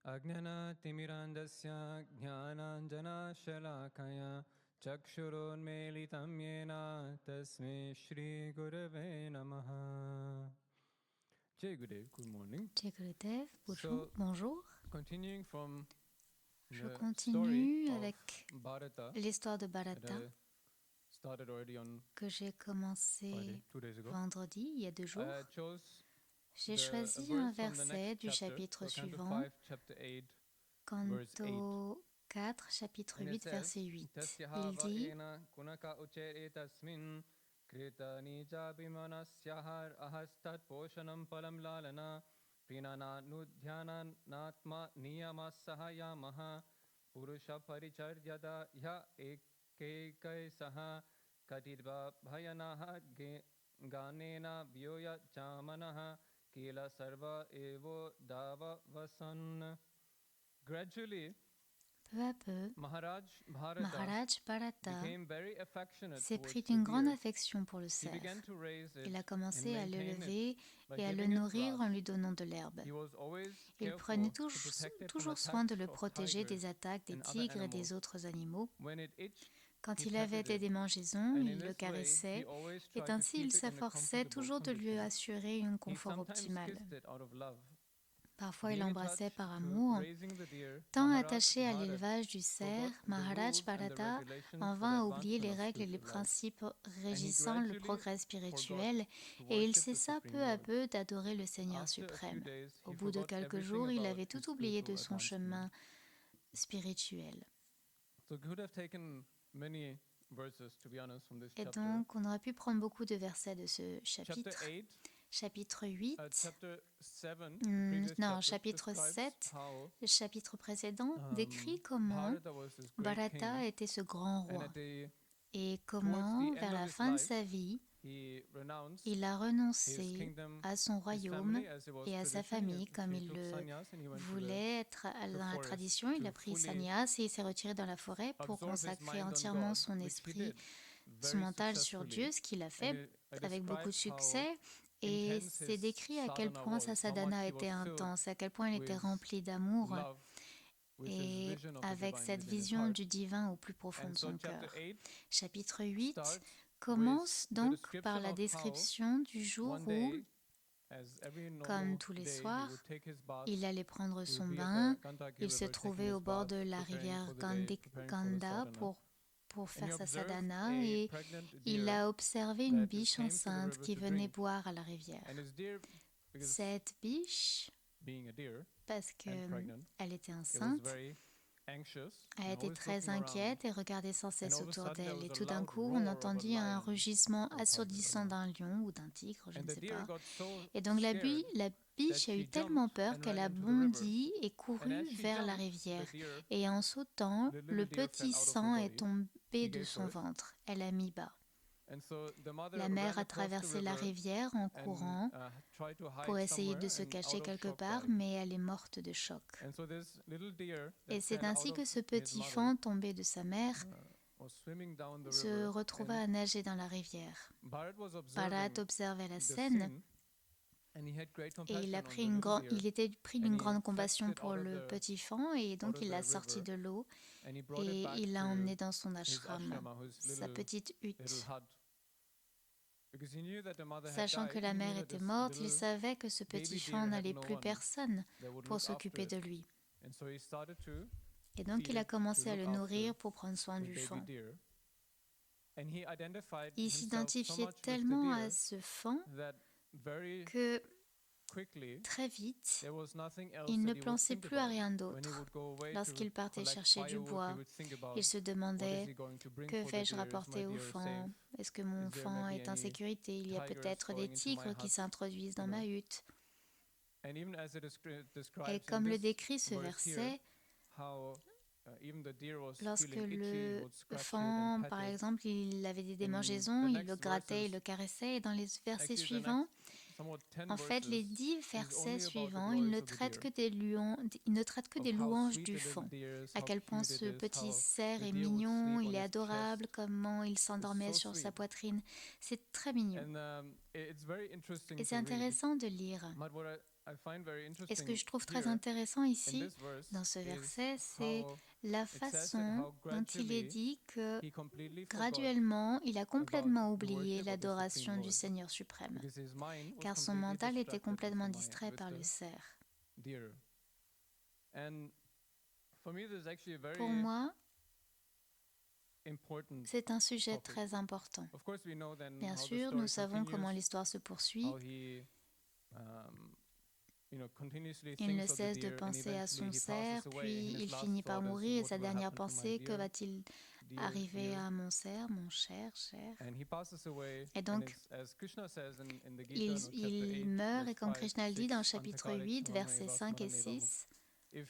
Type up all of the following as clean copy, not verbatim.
Ajnana-timirandasya jnananjana-shalakaya chakshuronmelitam yena tasmai Shri Gurave Namaha. Jai Gurudev, good morning. Jai Gurudev, So, bonjour. continuing from Je the continue story avec of Bharata l'histoire de that Bharata I started already on que j'ai commencé Friday, 2 days ago. vendredi, il y a 2 jours. I chose J'ai a choisi verse un from the verset next du chapter, chapitre so Canto suivant, 5, chapter 8, verse 8. Canto 4, chapitre And it 8, says, verset 8. Tasyaha Il dit ena kunaka uchere tasmin krita nija bimanasyahar ahastat poshanam palam lalana prinana nudhyana natma niyamasahayamaha purusha paricharyada ya ekekai saha katirva bhayanaha ganena vyoya chamanaha kila sarva evo dava vasan. Gradually, peu à peu, Maharaj Maharaj Bharata became very affectionate s'est towards pris the une grande deer. affection pour le He cerf. began to raise it Il a and commencé à le maintain it lever by et à le giving it nourrir en grass. lui donnant de l'herbe. He was always Il careful prenait to protect it from toujours soin de attacks le of protéger des tigers attaques des and other tigres et des animals. autres animaux. When it itched, Quand he il avait petted des it. démangeaisons, And in il le this way, he caressait, always et tried to ainsi il keep it in a s'efforçait comfortable toujours de lui condition. assurer un He confort sometimes optimal. kissed it out of love. Parfois, il Being l'embrassait attached par to amour. raising the deer, Tant Maharaj attaché à Bharat l'élevage du cerf, forgot the Maharaj rules and the Bharata regulations en for the vint à oublier advancement les of règles et les spiritual life. principes And he régissant le gradually progrès forgot spirituel, to et il worship the cessa Supreme peu à Lord. peu d'adorer le Seigneur After a few suprême. days, Au he bout de forgot quelques everything jours, il about avait his tout oublié de spiritual son advancement. chemin spirituel. So we could have taken many verses, to be honest, from this Et chapter. donc, on aurait pu prendre beaucoup de versets de ce Chapter chapitre. 8, Chapitre 8, chapter 7, the previous non, chapter chapitre describes 7, how le chapitre précédent décrit comment Bharata was this great Bharata king, était ce grand and roi at the et towards comment, the end vers of la his fin de life, sa vie, he renounced il a his renoncé kingdom, à son his royaume family, as it was et à sa tradition. famille comme He il took le sannyas and he went to voulait être dans la forest tradition. Il to a pris fully sannyas et il s'est retiré dans la forêt pour absorb his consacrer mind on entièrement God, son which he esprit, did son very mental sur successfully. Dieu, ce qu'il a And fait it avec beaucoup de describes how succès. Et intense c'est his décrit à quel sadhana point sa was, how much sadhana he était was filled intense, à quel point il était with rempli d'amour love, with his et vision of the avec divine cette within his vision heart. du divin au plus profond And de so son chapter cœur. 8 Chapitre 8 starts commence with the donc par description la of how description du jour one où, day, as every comme normal tous les day, he soirs, would take his bath. il allait prendre He son would be at bain. the Gandaki Il se river taking trouvait his au bord bath, de la preparing rivière for the day, preparing for the Ganda sadhana. pour And he faire sa observed sadhana a et pregnant il deer a observé une that biche came to the enceinte river qui to venait drink. boire à la rivière. And his deer, because Cette biche, being a deer parce and pregnant, qu'elle était it was enceinte, very anxious elle and était always très looking around. inquiète et regardait sans And cesse all of a autour sudden there d'elle. was Et a tout d'un loud coup, on roar of a entendit un lion rugissement or tiger, I don't assourdissant know. d'un lion ou d'un tigre, je And ne the sais deer pas. got so Et donc scared la that biche a eu she tellement jumped peur and qu'elle ran a into the river. bondi et And couru as she vers la jumped, rivière. the deer, Et en sautant, the le little deer fell petit out of her sang est body. tombé He de gave son birth. ventre. Elle a mis bas. And so the mother La mère ran a across the traversé la river rivière en and courant tried to pour hide essayer de somewhere se and cacher out of quelque shock part, died. mais elle est morte de choc. And so this little deer Et that c'est fell out ainsi of que ce his petit mother faon tombé de sa mère was swimming down the se river. retrouva à nager dans la rivière. Bharat was Bharat observing observait la the scène scene and he had great et il compassion a on pris the little deer il était pris and d'une he grande fetched compassion it pour out of le petit faon et donc il l'a sorti river de l'eau and he brought it et back il l'a to emmené dans son his ashram, ashrama, his sa little petite hutte. hut. Because he knew that the mother had Sachant que died, la he knew mère that était this morte, il little savait que ce baby petit deer faon had n'allait no plus one personne that would pour look after s'occuper it. de lui. And so he started to Et donc feed il a it, commencé to à look le nourrir after pour prendre soin the du baby faon. deer. And he identified Il himself so s'identifiait much with the tellement à deer ce faon that very que quickly très vite, there was nothing else il that ne he would pensait think plus à about. rien When he d'autre. would go away to Lorsqu'il partait collect chercher du firewood, he bois, would think about il se what is demandait he going to bring que for the vais-je deer? Is my rapporter au deer safe? faon? Est-ce que mon Is there faon maybe est en any sécurité? Il y a tigers peut-être going des into my tigres qui hut? s'introduisent dans You know? ma hutte. And even as it Et describes in comme le this décrit ce verse here, verset, how even the deer was lorsque feeling itchy, he le would scratch it faon, and par pet it. exemple, il avait des In démangeaisons, the il le next grattait, il verses, le caressait, et dans les versets actually the suivants, next somewhat 10 en fait, les verses 10 is versets only about the suivants, il glories ne of the traite deer, que il ne traite que of des how louanges sweet du the little faon. deer is, À how quel point cute it ce is, petit how cerf the est deer would mignon, sleep il on est his adorable, chest. comment il It's s'endormait so sur sa sweet. poitrine. C'est très mignon. And it's very interesting Et c'est to read. intéressant de lire. But what I find very Et ce interesting que je trouve très here intéressant in ici, this verse dans ce is verset, c'est how la it says that façon how dont il est gradually dit que he completely forgot graduellement, il a about complètement the oublié worship of the l'adoration Supreme du Lord Seigneur suprême, because his mind was car son completely mental était distracted with complètement the distrait par le with the cerf. deer. And for me, this is actually a Pour very moi, important c'est un sujet topic. très important. Of course, we know then Bien how the sûr, story nous savons comment continues, l'histoire se poursuit. how he continuously Il ne thinks of the cesse de deer, and penser à eventually son he cerf, passes away. puis And il his last finit par thought is, mourir et what sa will dernière happen to my pensée, que deer, va-t-il dear, arriver dear? à mon cerf, mon cher. And he passes away, Et and donc, it's, as Krishna says in the Gita, il, no, chapter il 8, meurt verse et comme 5, Krishna le dit 6, dans le chapitre Antakarek 8, Smarana versets eva 5 et Smarana eva muk. 6, If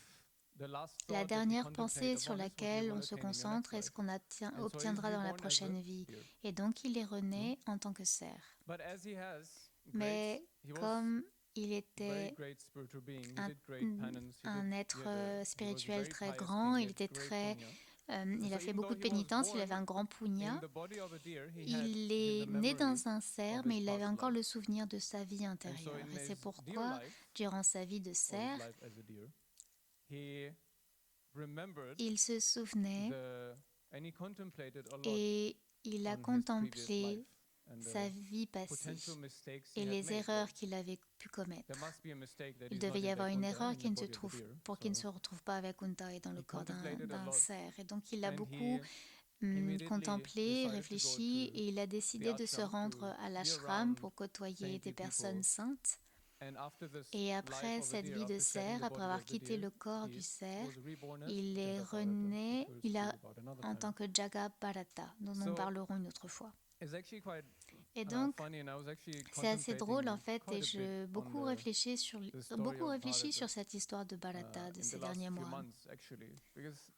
the last la thought that you dernière contemplate pensée sur upon is what you laquelle will on se attain in your next concentre est ce life. qu'on And so he's obtiendra dans la reborn as a prochaine vie. deer. Et donc, il est rené en tant que cerf. But as he has Mais he was comme il very était great spiritual being. He un, did great penance. un être he was spirituel very très pious grand, king. He il had était great très, punya. il So a fait even beaucoup though de he was pénitence, il avait born un grand in punya. the body of a deer, he Il had est the né memory dans un of cerf, his mais il avait past encore life. le souvenir de sa vie And so intérieure. in Et c'est his deer pourquoi, life, durant sa vie de or his cerf, life as a deer, he remembered il se souvenait and he contemplated a lot et il a on his previous contemplé life and sa the vie passée potential mistakes he et had les made. erreurs qu'il avait pu commettre. There must be a mistake that Il he's not devait y in avoir une Vaikuntha, erreur in the qui ne se body of the trouve, deer. pour qu'il ne So se retrouve pas avec Kunta et dans le he corps contemplated a d'un lot, cerf. Et donc il a and beaucoup immediately contemplé, decided to go réfléchi to et il a the décidé de se ashram rendre to à be l'ashram around pour côtoyer saintly des personnes people. saintes. And after this Et life après of a cette deer, vie de after shedding cerf, the après body avoir of the quitté deer, le corps du he cerf, was reborn as il est Jagaparata, rené which we'll speak about another en time. tant que Jagabharata, dont nous So parlerons une autre fois. it's actually quite Et donc, funny, and I was actually c'est assez drôle en contemplating fait, et quite a je bit on beaucoup the réfléchi sur, story beaucoup of réfléchi Bharata sur cette histoire de Bharata de in ces the last derniers few mois. months, actually, because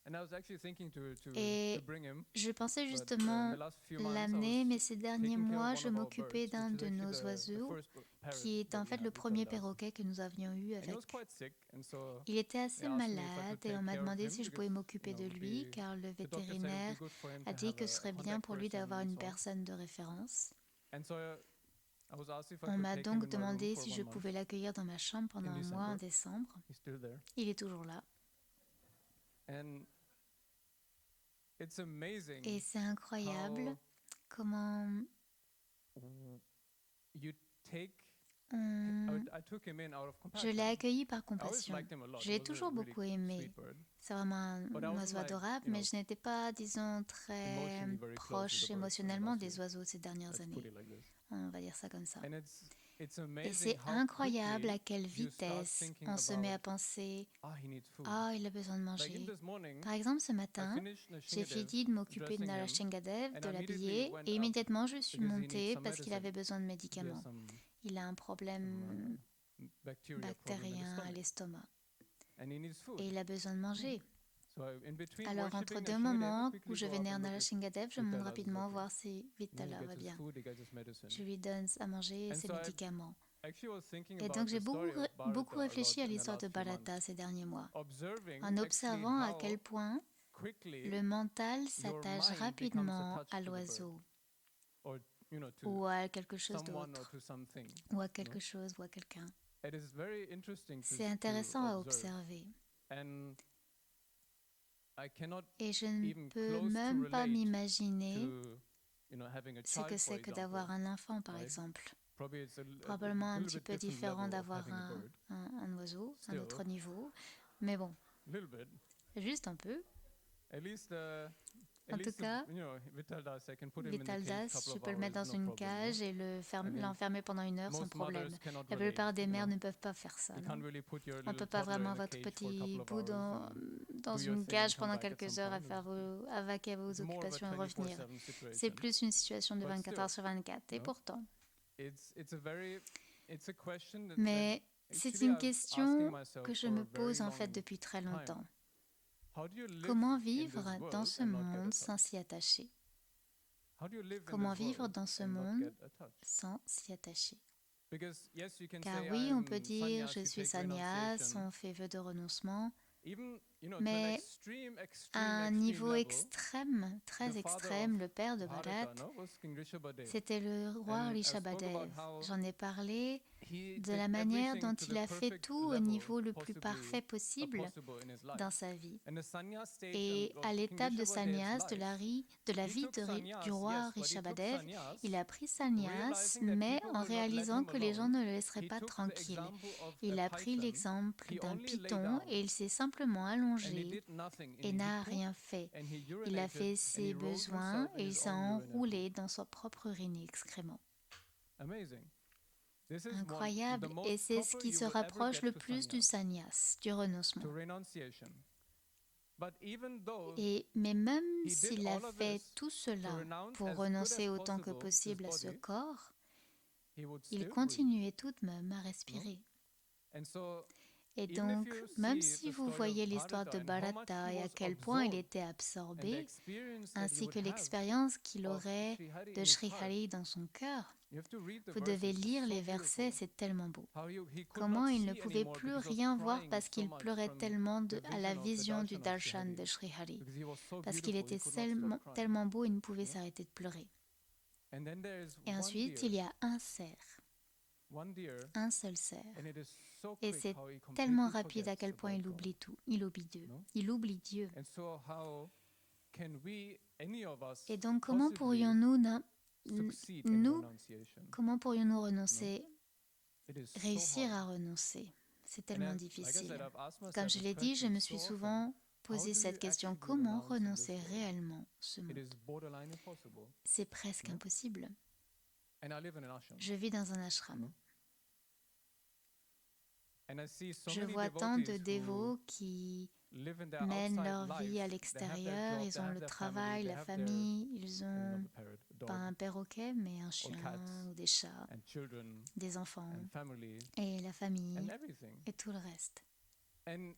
and I was actually thinking to Et bring him, je pensais but in justement the last few months I l'amener, was mais ces derniers taking care mois, of je one of our m'occupais birds, d'un which is de actually nos the oiseaux, first parrot qui est that en we fait had, le premier Vitaldas. perroquet que nous avions eu And he was avec. quite sick, and so Il était they assez asked me if I malade could et on take m'a care of demandé him si je because, pouvais m'occuper de it'd lui, be car le the doctor said it would be vétérinaire good for him a to dit have que ce a serait bien contact pour lui d'avoir person, une so on. personne de référence. And so I was asked if I On could m'a take him donc in my room demandé for si 1 je month pouvais l'accueillir dans ma chambre pendant in un mois en December. décembre. He's still there. Il est toujours là. And it's amazing Et c'est incroyable how comment you take on... I took him in out of Je compassion. l'ai accueilli par I always compassion. liked him a lot. Je He l'ai was a toujours really beaucoup aimé. sweet bird, C'est vraiment but I un wasn't oiseau like, adorable, mais je n'étais pas, disons, très emotionally very close with proche the birds in the émotionnellement last des years. oiseaux ces dernières Let's années. put it like this. On va dire ça comme ça. And it's Et amazing c'est how incroyable à quickly quelle you start vitesse thinking on se met à about, penser he needs food. « Ah, il a besoin de Like manger in this ». morning, Par exemple, ce I matin, finished j'ai Nashingadev fini de m'occuper de dressing him, Narashingadev, and de I immediately l'habiller, went et up immédiatement je suis because he needs montée some parce qu'il medicine. avait besoin de He has médicaments. some Il a un problème bacteria problem in the bactérien à stomach, l'estomac and he needs food. et il a besoin de manger. So in between Alors, entre worshipping deux Nashingadev, I moments quickly où je go vais up vers and look if Narashingadev, je monte Vitalas is rapidement okay. voir si And then he Vitala va gets his bien. food, he gets his medicine. Je lui donne à manger And ses so I médicaments. actually was thinking Et about donc, the j'ai story of beaucoup Bharata a réfléchi à lot in the l'histoire de last few Bharata months, ces derniers mois, observing en actually observant à quel how point quickly le mental your s'attache mind becomes rapidement attached à to the bird, l'oiseau or to ou à quelque chose someone or d'autre, to something. ou à quelque chose ou à quelqu'un. It is very interesting C'est intéressant à observer. And I cannot Et je ne even peux close to même pas relate m'imaginer to having a ce child, que for c'est que d'avoir example. un enfant, par right? exemple. Probably it's Probablement un little petit bit peu different différent level of d'avoir having a bird. un oiseau, un Still. autre niveau. Mais bon, Little bit. juste un peu. At least, En tout cas, Vitaldas, I can put him in the cage Vitaldas, couple je of peux le mettre hours, dans no une problem, cage no? et l'enfermer pendant 1 heure sans Most problème. mothers cannot La relate, plupart des mères you know. ne peuvent pas faire ça. You Non, can't really put your on ne little peut pas toddler vraiment in a votre cage for a petit couple of bout hours dans and do your une thing cage and come pendant back at quelques some heures à point. faire à vaquer vos It's more of a occupations et revenir. 24/7 situation. C'est plus une situation de But 24 heures sur 24. Et no? pourtant. It's a question that Mais c'est actually une I've asking question myself que je for me a very pose en fait long depuis très time. longtemps. How do you live Comment in vivre this dans world ce and not get monde sans attached? s'y attacher? How do you live in Comment this vivre world dans ce and not monde get attached? sans s'y attacher? Because yes, you can Car say oui, on I'm peut dire sannyas, je you suis take sannyas, renunciation. on fait vœu de renoncement. Even Mais à un niveau level, extrême, très the father extrême, of le père de Bharata, Bharat, was King Rishabhadev. c'était le roi And I spoke Rishabhadev. about how J'en ai parlé he de did la manière everything dont to il the a fait perfect tout au level niveau le plus possibly parfait possible possible in his life. dans sa vie. And the sannyas stage Et of à King l'étape de Rishabhadev's sannyas de la, life, de la he vie took sannyas, du roi yes, but he took Rishabhadev, sannyas, il a pris sannyas, realizing that mais people en will not let réalisant him que les gens alone. ne le laisseraient He pas took the tranquille. example of Il a a pris python. l'exemple He d'un only lay python down et il s'est simplement and he allongé did nothing. et And he n'a pooped rien fait. and he Il a urinated fait and ses he rolled besoins himself in et il his s'est own urine and poop. enroulé dans son propre urine et excrément. Amazing. This is Incroyable. the most Et c'est ce proper qui you se will ever rapproche get le to plus du sannyas, sannyas, du renoncement. to renunciation. But even though Mais même he did s'il a all of fait this tout to cela renounce pour as good renoncer as autant que possible his possible à ce body, corps, he would il still breathe. continuait tout de même à respirer. And so Et even if donc, you même see si the vous story voyez of l'histoire de Bharata and how much Bharata he et à was quel point il absorbed était and the absorbé, experience that he ainsi would que have l'expérience qu'il of aurait Sri Hari de in his Sri heart, Hari dans son cœur, you have to read the vous devez verses. lire It's les so versets, beautiful. c'est tellement beau. How he could Comment not il ne see pouvait anymore plus because he was rien voir crying parce so qu'il much pleurait from tellement the à la vision of the vision du darshan of Sri darshan Hari. de Sri Hari. Because he was so Parce qu'il beautiful, était he could not stop crying. tellement beau, il ne pouvait s'arrêter de pleurer. And then there is Et one ensuite, deer, il y a un cerf, one deer, un seul cerf. and it is so Et quick c'est how he tellement completely rapide à quel forgets point about il God. oublie tout. Il oublie Dieu. No? Il oublie Dieu. And so how can we, any of us, Et donc, comment possibly pourrions-nous, succeed in nous, renunciation? comment pourrions-nous renoncer, It is so réussir hard. à renoncer? C'est And tellement like I difficile. said, I've asked Comme myself je this l'ai dit, je question me so suis often. souvent How posé do cette you question. actually Comment renounce in this renoncer world? réellement ce It monde? is borderline impossible. C'est presque No? impossible. And I live in an ashram. Je vis dans un ashram. No? And I see so Je many vois tant de devotees who dévots qui live in their mènent outside leur vie à life. They have their l'extérieur, job, ils they ont have le their travail, family, they la have their, famille, ils not ont a parrot, a pas dog, un perroquet, mais un or chien cats, ou des chats, and children, des enfants, and family, et la and famille, everything. et tout le reste. And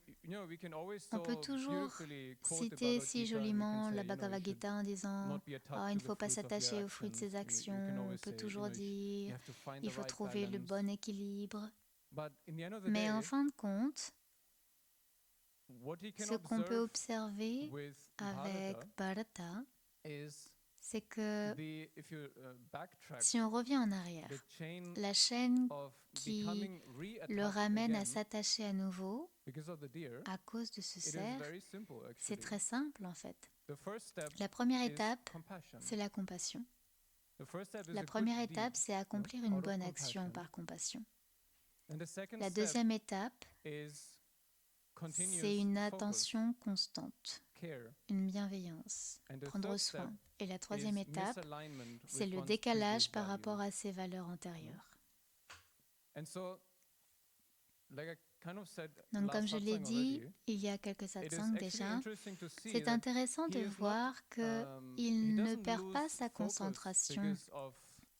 we can always On peut so toujours beautifully quote the citer Bhagavad si Gita, and we joliment can la say, Bhagavad you should Gita en disant not be attached il ne to the faut pas fruits of your s'attacher aux fruits de actions. ses You actions. can On always peut say, toujours you dire have to find il the faut right trouver le balance. bon équilibre. But in the end of the Mais en day, fin de compte, what he can ce qu'on peut observe observer with avec Bharata Bharata, is c'est que if you backtrack si on revient en arrière, the chain la chaîne of qui becoming le reattached ramène à again s'attacher à nouveau because of the deer, à cause de ce it is cerf, very simple c'est actually. très simple en fait. The first step La première is étape, compassion. c'est la compassion. The first step is La a good première deed, étape, c'est accomplir out une of bonne action compassion. par compassion. And the second La step deuxième étape, is c'est continuous une focus, attention constante, care. une bienveillance, And the prendre third step soin. Et la troisième is étape, misalignment c'est with le one's décalage previous par rapport values. à ses valeurs antérieures. And so, like I kind of said Donc, comme last je l'ai satsang dit already, il y a quelques it is satsangs actually déjà, interesting to see c'est that intéressant he de is not, voir qu'il he ne doesn't perd pas lose sa focus concentration because of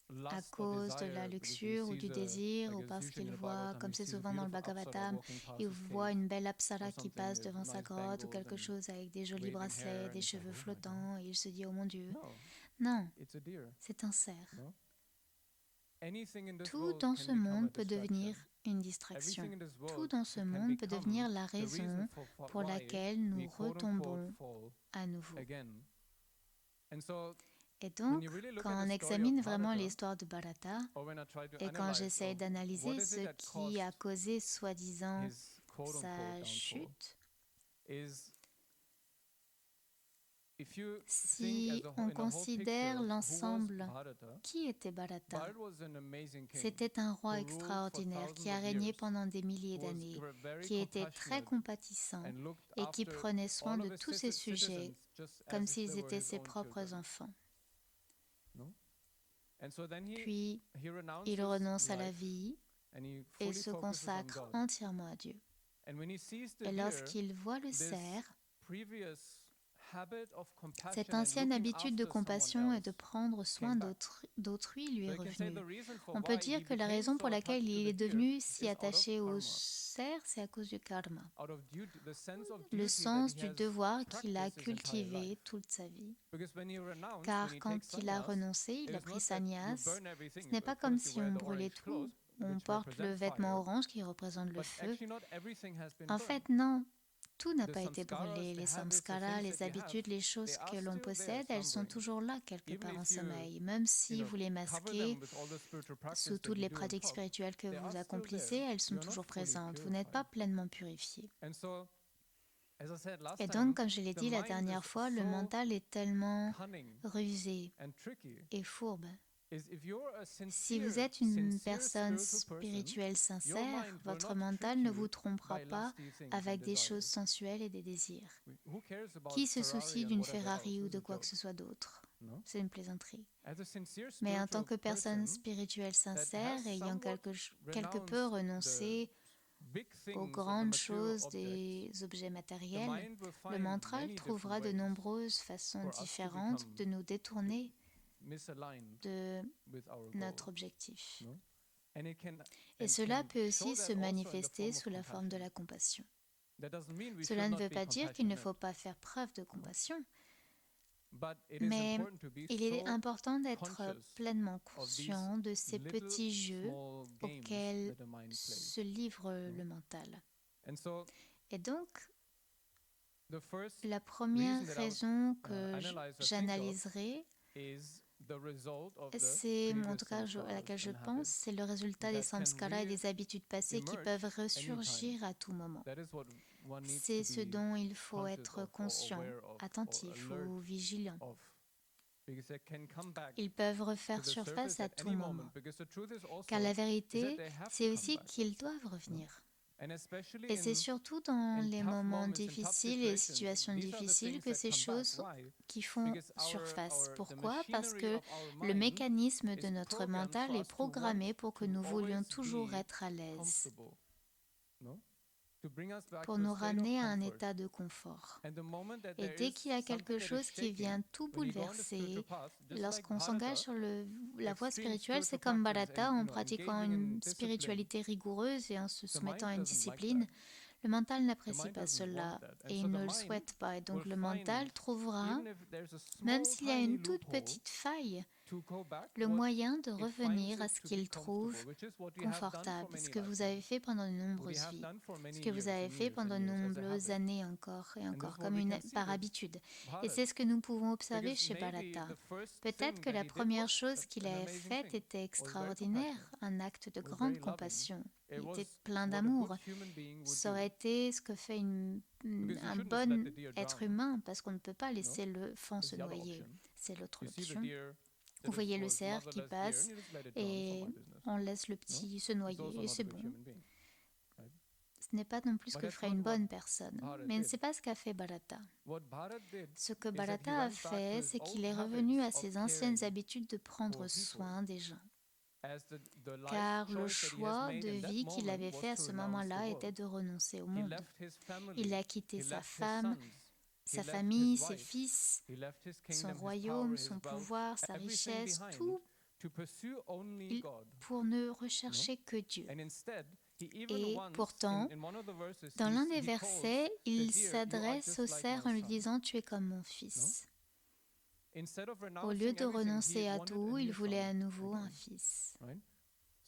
à lust or cause de la desire, because he luxure ou sees du a, désir, like ou it's parce usually qu'il in the voit, Bhagavatam, comme he c'est sees a souvent dans le beautiful apsara Bhagavatam, walking past il his voit cave une belle or apsara qui something passe with devant sa nice grotte ou bangles quelque and chose avec des jolis waving hair, bracelets, and des he's cheveux like, oh my God. flottants, et il se dit, oh mon Dieu, No, non, it's a deer. c'est un cerf. No? Anything in this Tout world dans can ce become a monde peut distraction. devenir une distraction. Everything in this Tout world dans ce can monde peut become devenir la the reason raison pour why laquelle we nous quote unquote retombons fall à nouveau. again. And so Et when donc, you really look quand at on the story examine of vraiment Bharata, l'histoire de Bharata, or when I try to et quand analyze j'essaye of d'analyser what is ce it that qui a caused causé soi-disant his quote unquote sa downfall, chute, is if you think si as a on in a whole considère picture of who was l'ensemble, Bharata, qui était Bharata? Bharata was an amazing king C'était un roi who ruled for extraordinaire qui a thousands of régné years, pendant des milliers who was d'années, very qui était très compassionate compatissant and looked et qui after prenait soin all de of his tous ses sujets citizens just as comme if s'ils they were étaient his ses own propres children. enfants. No? And so then Puis, he renounced il his renonce à la life vie and he et fully se focuses on consacre God. entièrement à Dieu. And when he sees the Et deer, lorsqu'il voit le this cerf, previous habit of compassion cette and ancienne looking habitude de after someone compassion et else de prendre soin came back. d'autrui lui So est you can say the revenue. reason for On peut why dire he que la became raison so pour laquelle attached to il est the deer devenu si is out of attaché au karma, cerf, c'est à cause du karma, out of duty, the sense of le duty sens that he du has devoir qu'il a practiced his entire cultivé life. toute sa vie. Because when he renounced, when Car he quand takes il a sannyas, renoncé, il a it's pris not that you sannyas, burn everything. ce n'est pas comme First you si wear on the brûlait orange tout, clothes, on which porte le represent vêtement fire, orange qui représente le but feu. actually not everything has been En burned. fait, non, Tout n'a the pas été samskaras, brûlé. the Les habits, the samskaras, things les that you have, habitudes, les choses they are que l'on still there possède, elles sont slumbering. toujours là quelque Even part en if you, sommeil. Même si vous les cover masquez them with all the spiritual sous practice that toutes you les do on pratiques top, spirituelles que they are vous still accomplissez, there. elles sont You're not toujours fully présentes. Vous n'êtes pas purified. pleinement purifié. And so, as I said last Et time, donc, comme je l'ai the dit la mind dernière is fois, le so mental est tellement cunning rusé and tricky. et fourbe. Is if you're a Si vous sincere, êtes une sincere personne spiritual person, spirituelle your sincère, mind will votre not mental trick ne vous you trompera by pas lusty things and avec des choses desires. sensuelles et des désirs. Who cares about Qui se Ferrari soucie and d'une whatever Ferrari else? ou It's de a quoi que joke. ce soit d'autre? No? C'est une plaisanterie. As a sincere Mais en tant spiritual que personne person spirituelle that sincère, has ayant somewhat quelque peu renounced the renoncé big aux things of the grandes material choses objects, des objets the matériels, mind will le find mental many trouvera different de ways nombreuses façons for us to différentes become de nous détourner misaligned de with our notre goal. objectif. No? And it can, Et and cela can peut show aussi that se also in the manifester form of sous la forme de compassion. la compassion. That doesn't mean we Cela should ne not veut be pas dire qu'il ne compassionate, faut pas faire preuve de compassion, but it is mais important to be il est so important d'être conscious pleinement of these conscient de ces little petits jeux small games auxquels that the mind plays. se livre le mental. And so Et donc, the first la première reason that I would raison que analyze or think of j'analyserai, is the result of the c'est, en previous tout cas à samskaras laquelle je and pense, habits c'est le résultat des that can samskaras et des habitudes passées qui emerge peuvent anytime. ressurgir à tout moment. That is what one needs C'est to ce be dont il faut conscious être of or conscient, aware of or attentif alert ou vigilant. of, because they can come back Ils peuvent to refaire the surface surface à at tout any moment. moment, because the truth is Car la also is that vérité, they have c'est to come aussi back. qu'ils doivent revenir. And especially Et c'est surtout dans les tough moments moments, in tough difficiles et situations, situations these are the difficiles things que that ces come back. choses Why? qui font Because surface. the Pourquoi? Parce machinery que of our le mind mécanisme de is notre programmed mental for est us to programmé want pour que to nous voulions always toujours be être à l'aise, comfortable, no? To bring us back pour to a nous state of ramener à un comfort. état de confort. And the moment that Et there dès is qu'il y a something quelque that is chose qui shaking, vient tout when you go on the spiritual bouleverser, path, just like lorsqu'on Bharata, s'engage sur la voie extreme spirituelle, c'est spiritual comme practice Bharata and, en pratiquant engaging in une discipline, spiritualité rigoureuse et en se the soumettant à mind une doesn't like discipline. that. Le mental The n'apprécie mind pas doesn't want cela that. And et so il the ne le mind souhaite pas. Et donc will le find, mental trouvera, even if there's a même small, s'il y a tiny une toute loophole, petite faille, to go back, le what moyen de it finds revenir à it ce to be qu'il trouve comfortable, which is what you have done for confortable, ce many que vous avez lifetimes, fait pendant de what you nombreuses have vies, done for ce many que vous years avez and fait years pendant and de years as a nombreuses habit. années encore et And this encore, is what comme we une, can see par with habitude. Et Bharat. c'est ce que nous pouvons observer Because chez maybe Bharata. the first Peut-être thing que that la he did première was chose qu'il an a amazing faite thing, était was very extraordinaire, compassionate, un acte de was grande very loving. compassion. It Il was était plein what a d'amour. good human being would Ça do. aurait été ce que fait Because you un shouldn't just let bon the deer être drown, humain, parce qu'on ne peut pas no? laisser le fan That's se the other noyer. option. C'est l'autre You see the option. deer Vous that voyez le was cerf qui motherless deer, passe and you just let it drown, it's not et my business. on laisse le No? petit se It's noyer also et not a c'est good bon. human being. Right? Ce n'est pas non plus ce But que that's ferait not une what bonne personne. Bharata Mais did. c'est pas ce qu'a fait Bharata. What Bharat did Ce que is that he Bharata a went back to fait, his c'est qu'il old est revenu à habits of ses anciennes caring habitudes de prendre for people, soin des gens. as the life Car le choice that he has choix made de in that vie qu'il moment avait was fait à to ce renounce the moment-là était world. de renoncer au He monde. left his family, Il a quitté he sa left his femme, sons, he sa left famille, his ses wife, fils, he left his son kingdom, his royaume, power, son his wealth, pouvoir, sa everything richesse, behind tout to pursue only God. pour ne No? rechercher que Dieu. And instead, he even Et once, pourtant, in one of the verses, dans l'un des he calls versets, the il deer, "You are s'adresse just au like cerf my en lui son." disant « Tu es comme mon fils Instead of ». Au lieu renouncing de everything, renoncer he à wanted tout, a il new voulait son à nouveau un again, fils. right?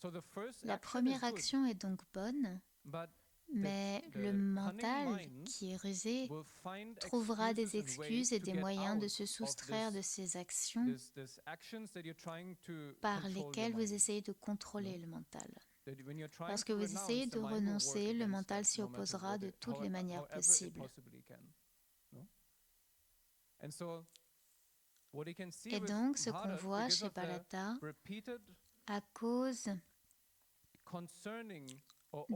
So the first La action is première good, action est donc bonne, but mais the le cunning mental, mind qui est rusé, will find trouvera des excuses and ways excuses et to des get moyens de out se of soustraire de ces actions this actions that you're trying to par control your lesquelles vous mind. essayez de contrôler No? le mental. That when you're trying Lorsque to vous essayez renounce, the de mind will work renoncer, le against mental that, s'y no matter opposera what de it, toutes les manières however it possibles. possibly can. No? And so, what you can see Et with donc, ce qu'on Bharat, voit because chez of the Bharata, repeated à cause concerning or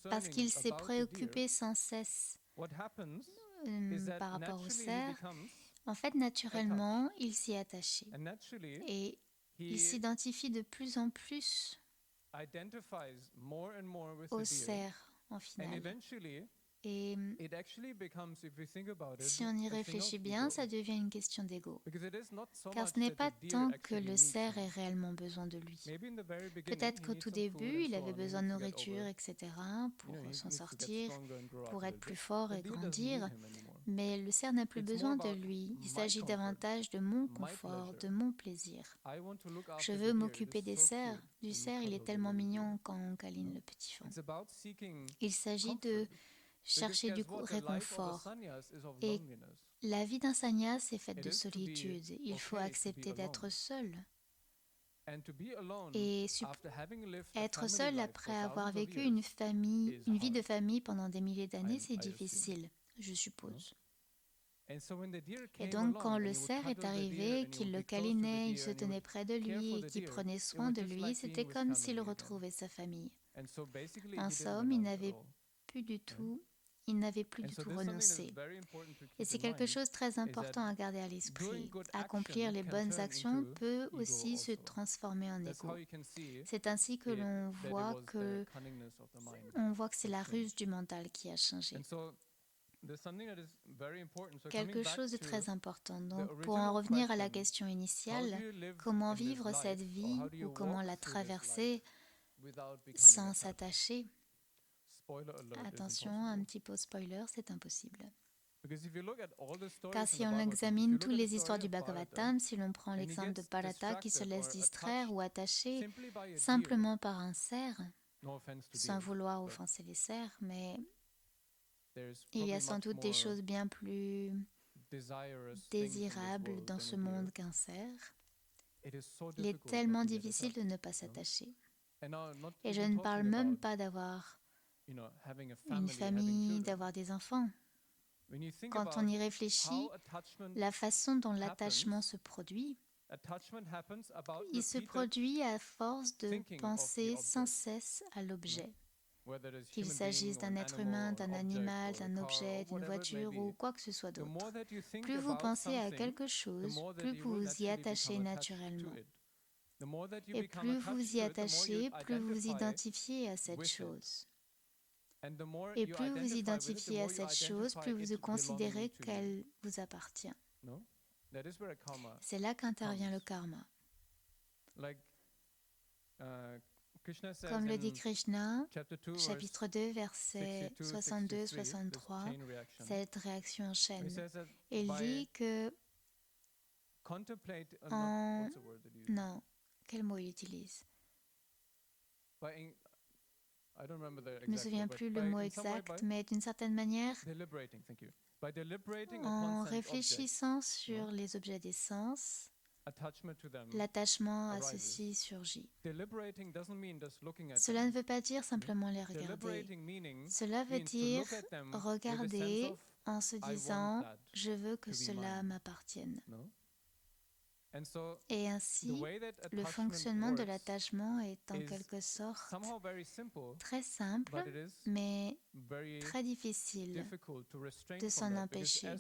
parce qu'il s'est about the deer, préoccupé sans cesse what happens is that par rapport au naturally he cerf, becomes en fait, naturellement, il s'y est attaché. and naturally Et il he s'identifie de plus en plus identifies more and more with au the deer, cerf, en and finale. eventually Et it actually becomes, if we think about it, si on y a thing of réfléchit bien, ego. ça devient une question d'ego. Because it is not so Car much ce n'est that pas the deer tant que actually le needs cerf him. ait réellement besoin de lui. Maybe in the very beginning Peut-être he qu'au needs tout some food début, and il so avait on, he besoin de needs to get nourriture, over, etc., pour he s'en needs to get sortir, stronger and grow up pour a être little plus bit. fort The et deer doesn't need grandir. him anymore. Mais le cerf n'a plus It's more besoin de about lui. Il my s'agit comfort, davantage de mon my confort, pleasure. de mon plaisir. I want to look Je after the veux deer. It m'occuper is des so cerfs. cute Du when you cerf, il est cuddle the tellement little deer. mignon quand on câline No? le petit fan. It's about seeking Il s'agit comfort. chercher du réconfort. Et la vie d'un sannyas est faite de solitude. Il faut accepter d'être seul. Et être seul après avoir vécu une vie de famille pendant des milliers d'années, c'est difficile, je suppose. Et donc, quand le cerf est arrivé, qu'il le câlinait, il se tenait près de lui et qu'il prenait soin de lui, c'était comme s'il retrouvait sa famille. En somme, il n'avait plus du tout renoncé. Et c'est quelque chose de très important à garder à l'esprit. Accomplir les bonnes actions peut aussi se transformer en ego. C'est ainsi que l'on voit que c'est la ruse du mental qui a changé. Quelque chose de très important. Donc, pour en revenir à la question initiale, comment vivre cette vie ou comment la traverser sans s'attacher? Attention, un petit peu spoiler, c'est impossible. Car si on examine toutes les histoires du Bhagavatam, si l'on prend l'exemple de Bharata qui se laisse distraire ou attacher simplement par un cerf, sans vouloir offenser les cerfs, mais il y a sans doute des choses bien plus désirables dans ce monde qu'un cerf. Il est tellement difficile de ne pas s'attacher. Et je ne parle même pas d'avoir une famille, d'avoir des enfants. Quand on y réfléchit, la façon dont l'attachement se produit, il se produit à force de penser sans cesse à l'objet. Qu'il s'agisse d'un être humain, d'un animal, d'un objet, d'une voiture ou quoi que ce soit d'autre. Plus vous pensez à quelque chose, plus vous vous y attachez naturellement. Et plus vous y attachez, plus vous identifiez à cette chose. Et plus vous identifiez à cette chose, plus vous considérez qu'elle vous appartient. C'est là qu'intervient le karma. Comme le dit Krishna, chapitre 2, versets 62-63, cette réaction en chaîne. Il dit que non, quel mot il utilise? Je ne me souviens plus le mot exact, mais d'une certaine manière, en réfléchissant sur les objets des sens, l'attachement à ceux-ci surgit. Cela ne veut pas dire simplement les regarder. Cela veut dire regarder en se disant « je veux que cela m'appartienne ». Et ainsi, le fonctionnement de l'attachement est en quelque sorte très simple, mais très difficile de s'en empêcher.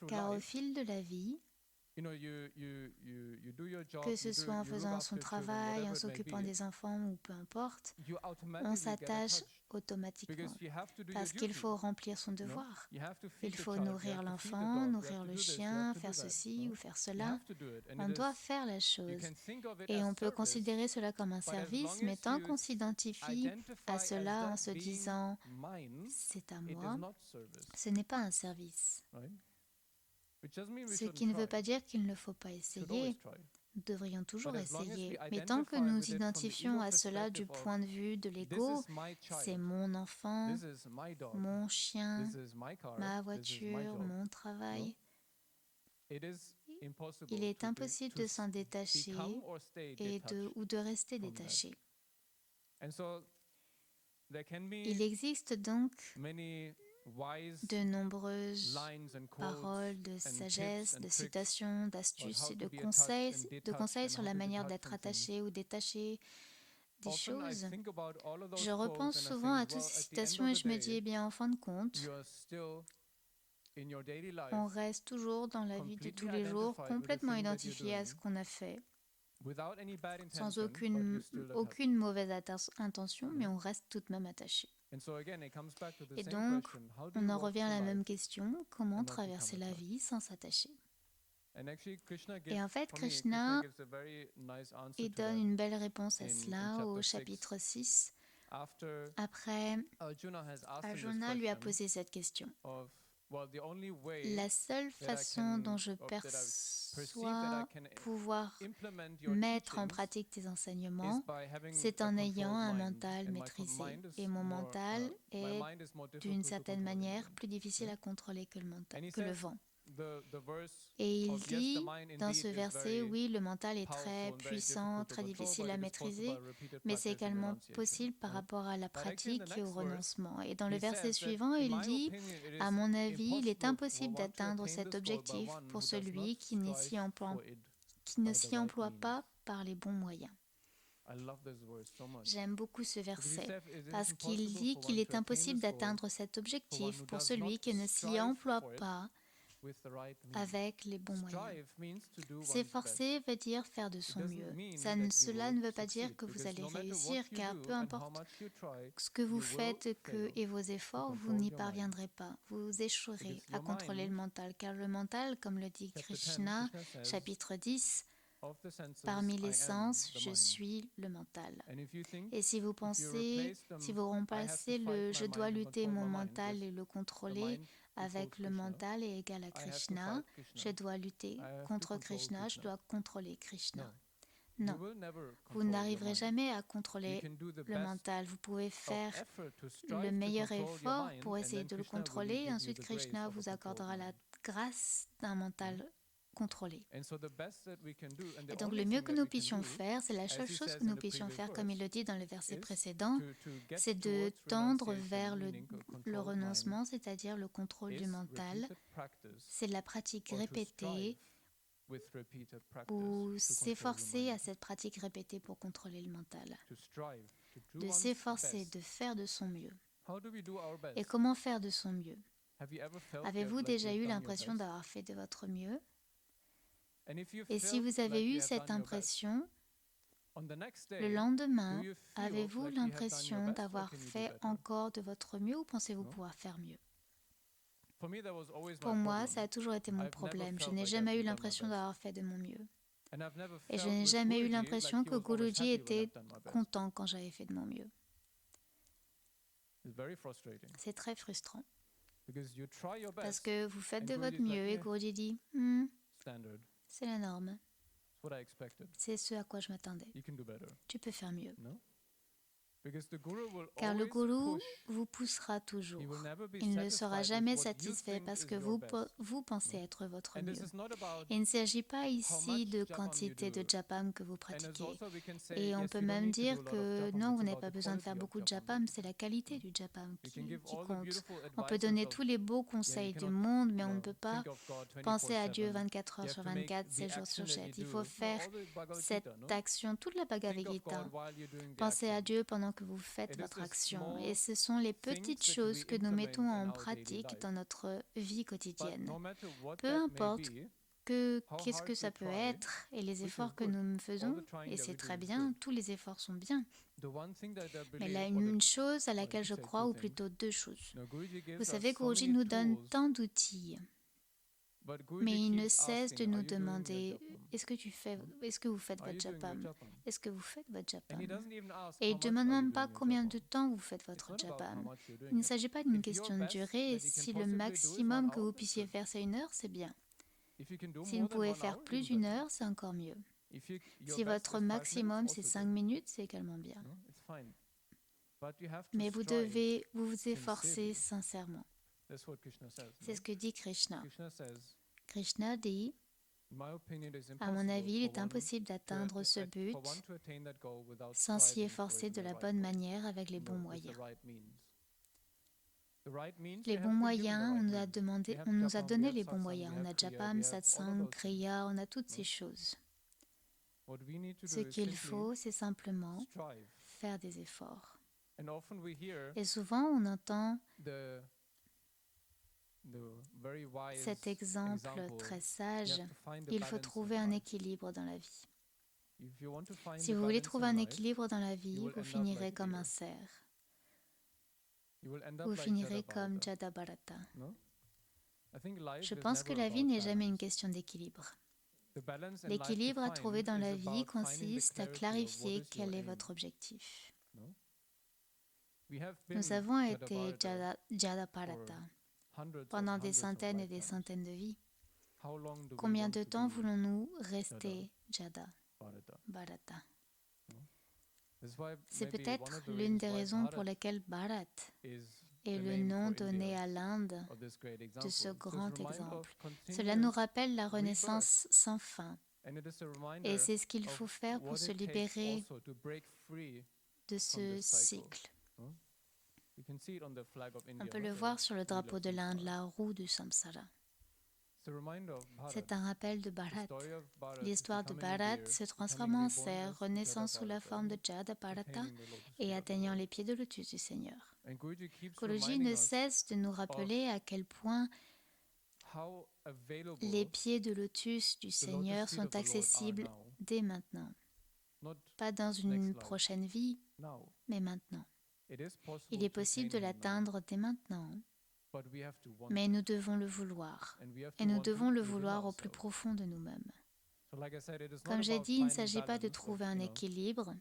Car au fil de la vie, que ce soit en faisant son travail, en s'occupant des enfants ou peu importe, on s'attache automatiquement parce qu'il faut remplir son devoir. Il faut nourrir l'enfant, nourrir le chien, faire ceci ou faire cela. On doit faire la chose. Et on peut considérer cela comme un service, mais tant qu'on s'identifie à cela en se disant « c'est à moi », ce n'est pas un service. Ce qui ne veut pas dire qu'il ne faut pas essayer. Nous devrions toujours essayer. Mais tant que nous identifions à cela du point de vue de l'ego, c'est mon enfant, mon chien, ma voiture, mon travail. Il est impossible de s'en détacher ou de rester détaché. Il existe donc de nombreuses paroles de sagesse, de citations, d'astuces et de conseils sur la manière d'être attaché ou détaché des choses. Je repense souvent à toutes ces citations et je me dis, eh bien, en fin de compte, on reste toujours dans la vie de tous les jours complètement identifié à ce qu'on a fait, sans aucune mauvaise intention, mais on reste tout de même attaché. Et donc, on en revient à la même question, comment traverser la vie sans s'attacher? Et en fait, Krishna il donne une belle réponse à cela au chapitre 6. Après, Arjuna lui a posé cette question. La seule façon dont je perçois pouvoir mettre en pratique tes enseignements, c'est en ayant un mental maîtrisé. Et mon mental est, d'une certaine manière, plus difficile à contrôler que le vent. Et il dit dans ce verset, oui, le mental est très puissant, très difficile à maîtriser, mais c'est également possible par rapport à la pratique et au renoncement. Et dans le verset suivant, il dit, à mon avis, il est impossible d'atteindre cet objectif pour celui qui ne s'y emploie pas par les bons moyens. J'aime beaucoup ce verset parce qu'il dit qu'il est impossible d'atteindre cet objectif pour celui qui ne s'y emploie pas avec les bons moyens. S'efforcer veut dire faire de son mieux. Cela ne veut pas dire que vous allez réussir, car peu importe ce que vous faites et vos efforts, vous n'y parviendrez pas. Vous échouerez à contrôler le mental, car le mental, comme le dit Krishna, chapitre 10, parmi les sens, je suis le mental. Et si vous pensez, si vous remplacez le « je dois lutter mon mental et le contrôler » avec le mental est égal à Krishna, je dois lutter contre Krishna, je dois contrôler Krishna. Non, vous n'arriverez jamais à contrôler le mental. Vous pouvez faire le meilleur effort pour essayer de le contrôler, et ensuite Krishna vous accordera la grâce d'un mental contrôlé. Et donc le mieux que nous puissions faire, c'est la seule chose que nous puissions faire, comme il le dit dans le verset précédent, c'est de tendre vers le renoncement, c'est-à-dire le contrôle du mental. C'est la pratique répétée ou s'efforcer à cette pratique répétée pour contrôler le mental. De s'efforcer, de faire de son mieux. Et comment faire de son mieux? Avez-vous déjà eu l'impression d'avoir fait de votre mieux? Et si vous avez eu cette impression, le lendemain, avez-vous l'impression d'avoir fait encore de votre mieux ou pensez-vous pouvoir faire mieux? Pour moi, ça a toujours été mon problème. Je n'ai jamais eu l'impression d'avoir fait de mon mieux. Et je n'ai jamais eu l'impression que Guruji était content quand j'avais fait de mon mieux. C'est très frustrant. Parce que vous faites de votre mieux et Guruji dit c'est la norme. C'est ce à quoi je m'attendais. Tu peux faire mieux. Car le gourou vous poussera toujours. Il ne sera jamais satisfait parce que vous pensez être votre mieux. Et il ne s'agit pas ici de quantité de japam que vous pratiquez. Et on peut même dire que non, vous n'avez pas besoin de faire beaucoup de japam, c'est la qualité du japam qui compte. On peut donner tous les beaux conseils du monde, mais on ne peut pas penser à Dieu 24 heures sur 24, 7 jours sur 7. Il faut faire cette action, toute la Bhagavad Gita. Pensez à Dieu pendant que vous faites votre action. Et ce sont les petites choses que nous mettons en pratique dans notre vie quotidienne. Peu importe qu'est-ce que ça peut être et les efforts que nous faisons, et c'est très bien, tous les efforts sont bien. Mais là, une chose à laquelle je crois, ou plutôt deux choses. Vous savez, Guruji nous donne tant d'outils. Mais il ne cesse de nous demander est-ce que vous faites votre japam? Est-ce que vous faites votre japam? Et il ne demande même pas combien de temps vous faites votre japam. Il ne s'agit pas d'une question de durée. Si le maximum que vous puissiez faire, c'est 1 heure, c'est bien. Si vous pouvez faire plus d'1 heure, c'est encore mieux. Si votre maximum, c'est 5 minutes, c'est également bien. Mais vous devez vous efforcer sincèrement. C'est ce que dit Krishna. Krishna dit, à mon avis, il est impossible d'atteindre ce but sans s'y efforcer de la bonne manière avec les bons moyens. Les bons moyens, on nous a donné les bons moyens. On a Japam, Satsang, Kriya, on a toutes ces choses. Ce qu'il faut, c'est simplement faire des efforts. Et souvent, on entend cet exemple très sage, il faut trouver un équilibre dans la vie. Si vous voulez trouver un équilibre dans la vie, vous finirez comme un cerf. Vous finirez comme Jadabharata. Je pense que la vie n'est jamais une question d'équilibre. L'équilibre à trouver dans la vie consiste à clarifier quel est votre objectif. Nous avons été Jadabharata. pendant des centaines et des centaines de vies. Combien de temps voulons-nous rester Jada, Bharata? C'est peut-être l'une des raisons pour lesquelles Bharat est le nom donné à l'Inde de ce grand exemple. Cela nous rappelle la renaissance sans fin. Et c'est ce qu'il faut faire pour se libérer de ce cycle. On peut le voir sur le drapeau de l'Inde, la roue du samsara. C'est un rappel de Bharat. L'histoire de Bharat se transformant en cerf, renaissant sous la forme de Jada Bharata et atteignant les pieds de lotus du Seigneur. Guruji ne cesse de nous rappeler à quel point les pieds de lotus du Seigneur sont accessibles dès maintenant. Pas dans une prochaine vie, mais maintenant. Il est possible de l'atteindre dès maintenant. Mais nous devons le vouloir, et nous devons le vouloir au plus profond de nous-mêmes. Comme j'ai dit, il ne s'agit pas de trouver un équilibre.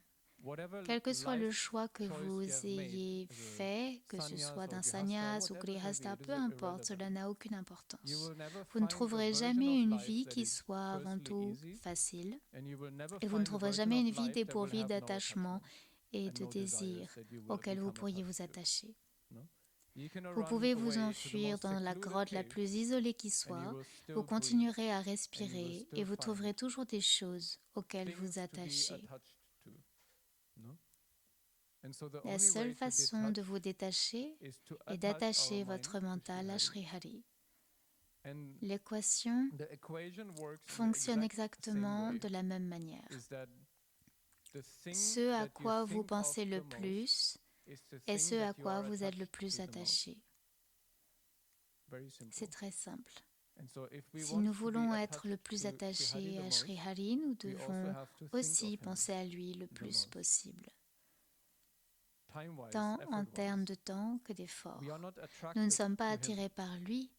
Quel que soit le choix que vous ayez fait, que ce soit d'un sannyas ou grihastha, peu importe, cela n'a aucune importance. Vous ne trouverez jamais une vie qui soit avant tout facile, et vous ne trouverez jamais une vie dépourvue d'attachement et de désir auquel vous pourriez vous attacher. Vous pouvez vous enfuir dans la grotte la plus isolée qui soit, vous continuerez à respirer et vous trouverez toujours des choses auxquelles vous attachez. La seule façon de vous détacher est d'attacher votre mental à Sri Hari. L'équation fonctionne exactement de la même manière. Ce à quoi vous pensez le plus est ce à quoi vous êtes le plus attaché. C'est très simple. Si nous voulons être le plus attachés à Sri Hari, nous devons aussi penser à lui le plus possible, tant en termes de temps que d'efforts. Nous ne sommes pas attirés par lui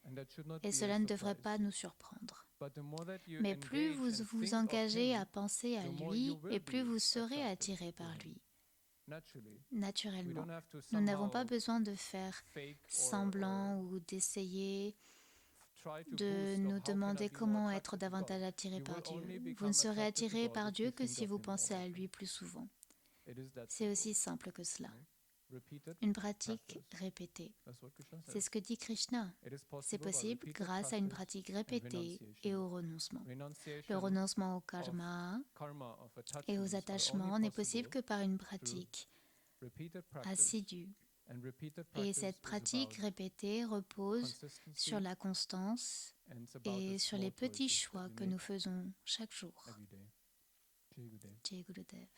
et cela ne devrait pas nous surprendre. Mais plus vous vous engagez à penser à lui et plus vous serez attirés par lui. Naturellement, nous n'avons pas besoin de faire semblant ou d'essayer de nous demander comment être davantage attirés par Dieu. Vous ne serez attirés par Dieu que si vous pensez à lui plus souvent. C'est aussi simple que cela. Une pratique répétée. C'est ce que dit Krishna. C'est possible grâce à une pratique répétée et au renoncement. Le renoncement au karma et aux attachements n'est possible que par une pratique assidue. Et cette pratique répétée repose sur la constance et sur les petits choix que nous faisons chaque jour. Jai Gurudev.